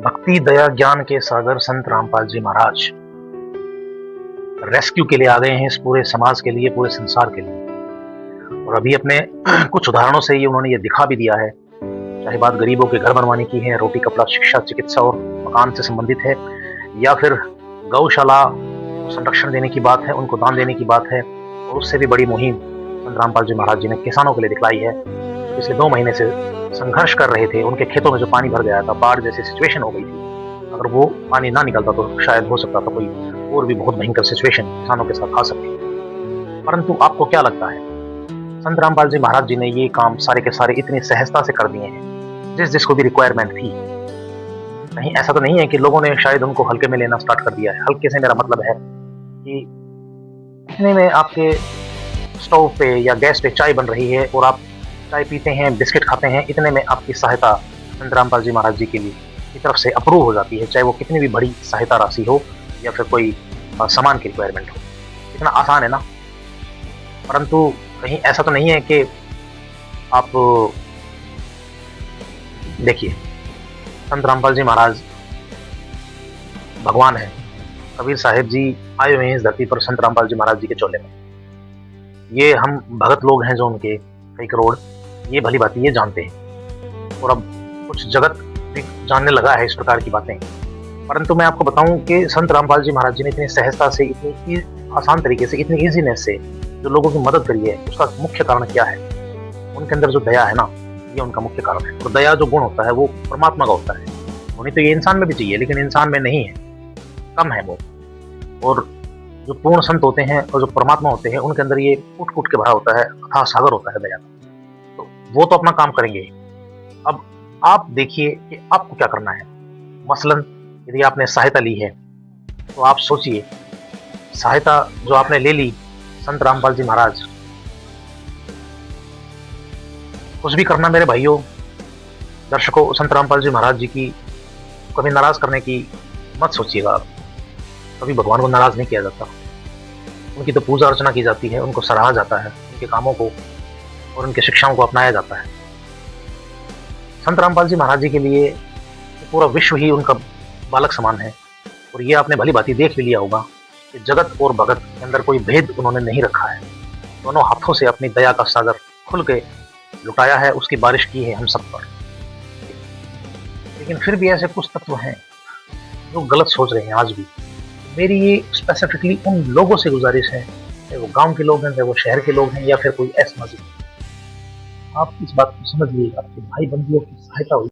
भक्ति दया ज्ञान के सागर संत रामपाल जी महाराज रेस्क्यू के लिए आ गए हैं इस पूरे समाज के लिए, पूरे संसार के लिए। और अभी अपने कुछ उदाहरणों से ये उन्होंने ये दिखा भी दिया है, चाहे बात गरीबों के घर बनवाने की है, रोटी कपड़ा शिक्षा चिकित्सा और मकान से संबंधित है, या फिर गौशाला संरक्षण देने की बात है, उनको दान देने की बात है। और उससे भी बड़ी मुहिम संत रामपाल जी महाराज जी ने किसानों के लिए दिखलाई है। पिछले 2 महीने से संघर्ष कर रहे थे, उनके खेतों में जो पानी भर गया था, बाढ़ जैसी सिचुएशन हो गई थी। अगर वो पानी ना निकलता तो शायद हो सकता था कोई और भी बहुत भयंकर सिचुएशन किसानों के साथ आ सकती। परंतु आपको क्या लगता है, संत रामपाल जी महाराज जी ने ये काम सारे के सारे इतनी सहजता से कर दिए हैं, जिसको भी रिक्वायरमेंट थी। कहीं ऐसा तो नहीं है कि लोगों ने शायद उनको हल्के में लेना स्टार्ट कर दिया है। हल्के से मेरा मतलब है कि इतने में आपके स्टोव पे या गैस पे चाय बन रही है और आप चाय पीते हैं, बिस्किट खाते हैं, इतने में आपकी सहायता संत रामपाल जी महाराज जी के लिए की तरफ से अप्रूव हो जाती है, चाहे वो कितनी भी बड़ी सहायता राशि हो या फिर कोई सामान की रिक्वायरमेंट हो। इतना आसान है ना। परंतु कहीं ऐसा तो नहीं है कि आप देखिए, संत रामपाल जी महाराज भगवान है। कबीर साहिब जी आए हुए हैं इस धरती पर संत रामपाल जी महाराज जी के चोले में। ये हम भगत लोग हैं जो उनके कई करोड़, ये भली बात ये जानते हैं और अब कुछ जगत भी जानने लगा है इस प्रकार की बातें। परंतु मैं आपको बताऊं कि संत रामपाल जी महाराज जी ने इतनी सहजता से, इतनी आसान तरीके से, इतनी इजीनेस से जो लोगों की मदद करी है, उसका मुख्य कारण क्या है? उनके अंदर जो दया है ना, ये उनका मुख्य कारण है। और दया जो गुण होता है वो परमात्मा का होता है। होनी तो ये इंसान में भी चाहिए, लेकिन इंसान में नहीं है, कम है वो। और जो पूर्ण संत होते हैं और जो परमात्मा होते हैं, उनके अंदर ये कूट कूट के भरा होता है, अथाह सागर होता है दया का। तो वो तो अपना काम करेंगे। अब आप देखिए कि आपको क्या करना है। मसलन यदि आपने सहायता ली है तो आप सोचिए, सहायता जो आपने ले ली संत रामपाल जी महाराज, कुछ भी करना मेरे भाइयों दर्शकों, संत रामपाल जी महाराज जी की कभी नाराज करने की मत सोचिएगा आप। कभी भगवान को नाराज नहीं किया जाता। उनकी तो पूजा अर्चना की जाती है, उनको सराहा जाता है, उनके कामों को और उनकी शिक्षाओं को अपनाया जाता है। संत रामपाल जी महाराज जी के लिए पूरा विश्व ही उनका बालक समान है। और ये आपने भली भांति देख भी लिया होगा कि जगत और भगत के अंदर कोई भेद उन्होंने नहीं रखा है। दोनों हाथों से अपनी दया का सागर खुल के लुटाया है, उसकी बारिश की है हम सब पर। लेकिन फिर भी ऐसे कुछ तत्व हैं जो गलत सोच रहे हैं आज भी। मेरी ये स्पेसिफिकली उन लोगों से गुजारिश है, चाहे वो गांव के लोग हैं, चाहे वो शहर के लोग हैं, या फिर कोई ऐसा मस्जिद। आप इस बात को समझ लीजिए, आपके भाई बंधुओं की सहायता हुई।